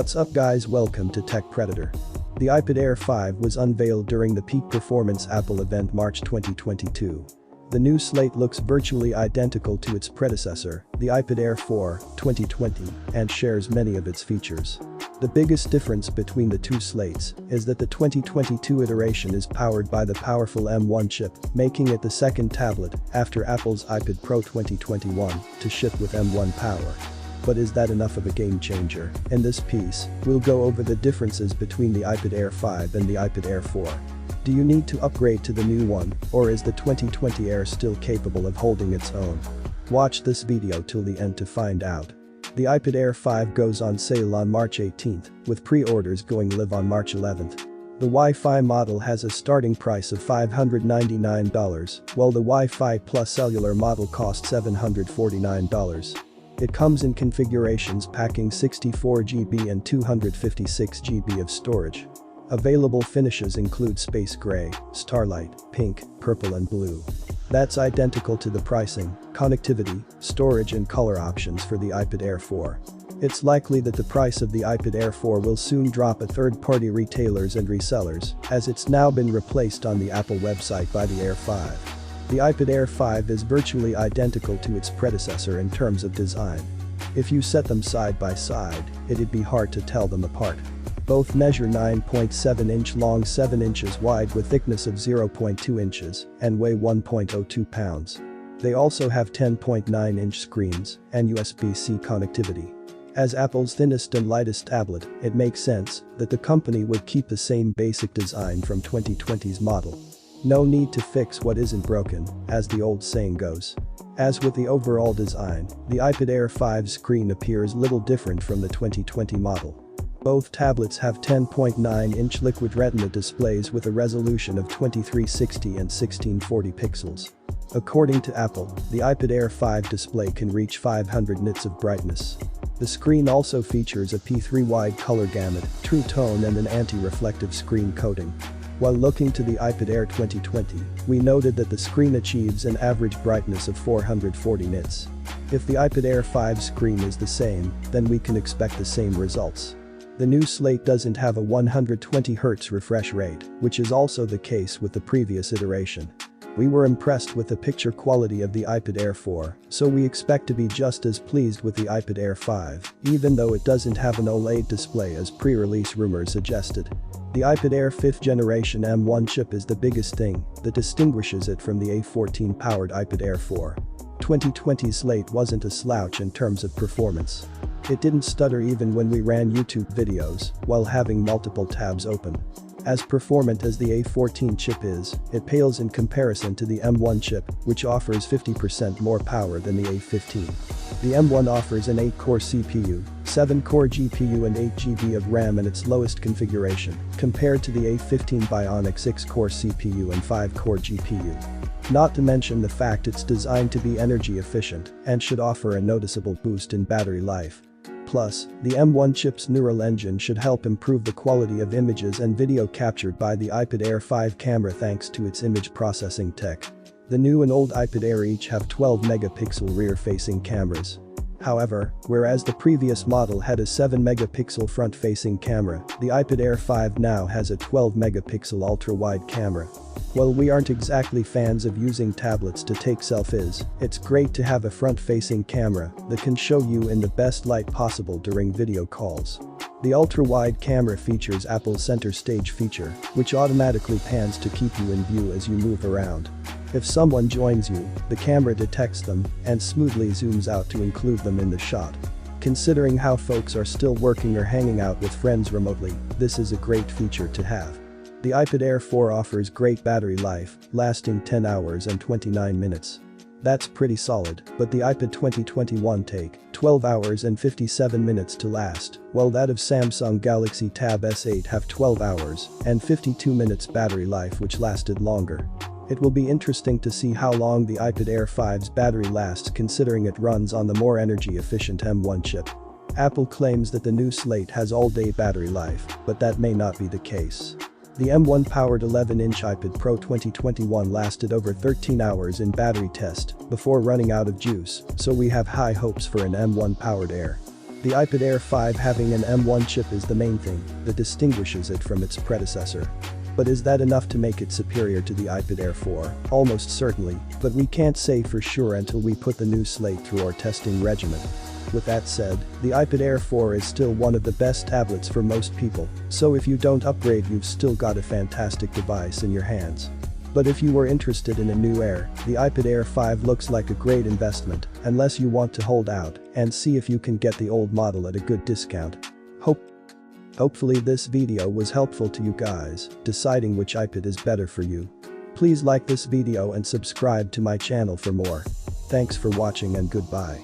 What's up guys, welcome to Tech Predator. The iPad Air 5 was unveiled during the Peak Performance Apple event March 2022. The new slate looks virtually identical to its predecessor, the iPad Air 4, 2020, and shares many of its features. The biggest difference between the two slates is that the 2022 iteration is powered by the powerful M1 chip, making it the second tablet, after Apple's iPad Pro 2021, to ship with M1 power. But is that enough of a game changer? In this piece, we'll go over the differences between the iPad Air 5 and the iPad Air 4. Do you need to upgrade to the new one, or is the 2020 Air still capable of holding its own? Watch this video till the end to find out. The iPad Air 5 goes on sale on March 18th, with pre-orders going live on March 11th. The Wi-Fi model has a starting price of $599, while the Wi-Fi Plus cellular model costs $749. It comes in configurations packing 64 GB and 256 GB of storage. Available finishes include space gray, starlight, pink, purple and blue. That's identical to the pricing, connectivity, storage and color options for the iPad Air 4. It's likely that the price of the iPad Air 4 will soon drop at third-party retailers and resellers, as it's now been replaced on the Apple website by the Air 5. The iPad Air 5 is virtually identical to its predecessor in terms of design. If you set them side by side, it'd be hard to tell them apart. Both measure 9.7 inch long, 7 inches wide with thickness of 0.2 inches and weigh 1.02 pounds. They also have 10.9 inch screens and USB-C connectivity. As Apple's thinnest and lightest tablet, it makes sense that the company would keep the same basic design from 2020's model. No need to fix what isn't broken, as the old saying goes. As with the overall design, the iPad Air 5's screen appears little different from the 2020 model. Both tablets have 10.9-inch Liquid Retina displays with a resolution of 2360 and 1640 pixels. According to Apple, the iPad Air 5 display can reach 500 nits of brightness. The screen also features a P3 wide color gamut, true tone and an anti-reflective screen coating. While looking to the iPad Air 2020, we noted that the screen achieves an average brightness of 440 nits. If the iPad Air 5 screen is the same, then we can expect the same results. The new slate doesn't have a 120Hz refresh rate, which is also the case with the previous iteration. We were impressed with the picture quality of the iPad Air 4, so we expect to be just as pleased with the iPad Air 5, even though it doesn't have an OLED display as pre-release rumors suggested. The iPad Air 5th generation M1 chip is the biggest thing that distinguishes it from the A14-powered iPad Air 4. 2020's slate wasn't a slouch in terms of performance. It didn't stutter even when we ran YouTube videos while having multiple tabs open. As performant as the A14 chip is, it pales in comparison to the M1 chip, which offers 50% more power than the A15. The M1 offers an 8-core CPU, 7-core GPU and 8 GB of RAM in its lowest configuration, compared to the A15 Bionic 6-core CPU and 5-core GPU. Not to mention the fact it's designed to be energy efficient and should offer a noticeable boost in battery life. Plus, the M1 chip's neural engine should help improve the quality of images and video captured by the iPad Air 5 camera thanks to its image processing tech. The new and old iPad Air each have 12-megapixel rear-facing cameras. However, whereas the previous model had a 7-megapixel front-facing camera, the iPad Air 5 now has a 12-megapixel ultra-wide camera. While we aren't exactly fans of using tablets to take selfies, it's great to have a front-facing camera that can show you in the best light possible during video calls. The ultra-wide camera features Apple's center stage feature, which automatically pans to keep you in view as you move around. If someone joins you, the camera detects them and smoothly zooms out to include them in the shot. Considering how folks are still working or hanging out with friends remotely, this is a great feature to have. The iPad Air 4 offers great battery life, lasting 10 hours and 29 minutes. That's pretty solid, but the iPad 2021 take 12 hours and 57 minutes to last, while that of Samsung Galaxy Tab S8 have 12 hours and 52 minutes battery life, which lasted longer. It will be interesting to see how long the iPad Air 5's battery lasts considering it runs on the more energy-efficient M1 chip. Apple claims that the new slate has all-day battery life, but that may not be the case. The M1-powered 11-inch iPad Pro 2021 lasted over 13 hours in battery test before running out of juice, so we have high hopes for an M1-powered Air. The iPad Air 5 having an M1 chip is the main thing that distinguishes it from its predecessor. But is that enough to make it superior to the iPad Air 4? Almost certainly, but we can't say for sure until we put the new slate through our testing regimen. With that said, the iPad Air 4 is still one of the best tablets for most people, so if you don't upgrade you've still got a fantastic device in your hands. But if you were interested in a new Air, the iPad Air 5 looks like a great investment, unless you want to hold out and see if you can get the old model at a good discount. Hopefully this video was helpful to you guys deciding which iPad is better for you. Please like this video and subscribe to my channel for more. Thanks for watching and goodbye.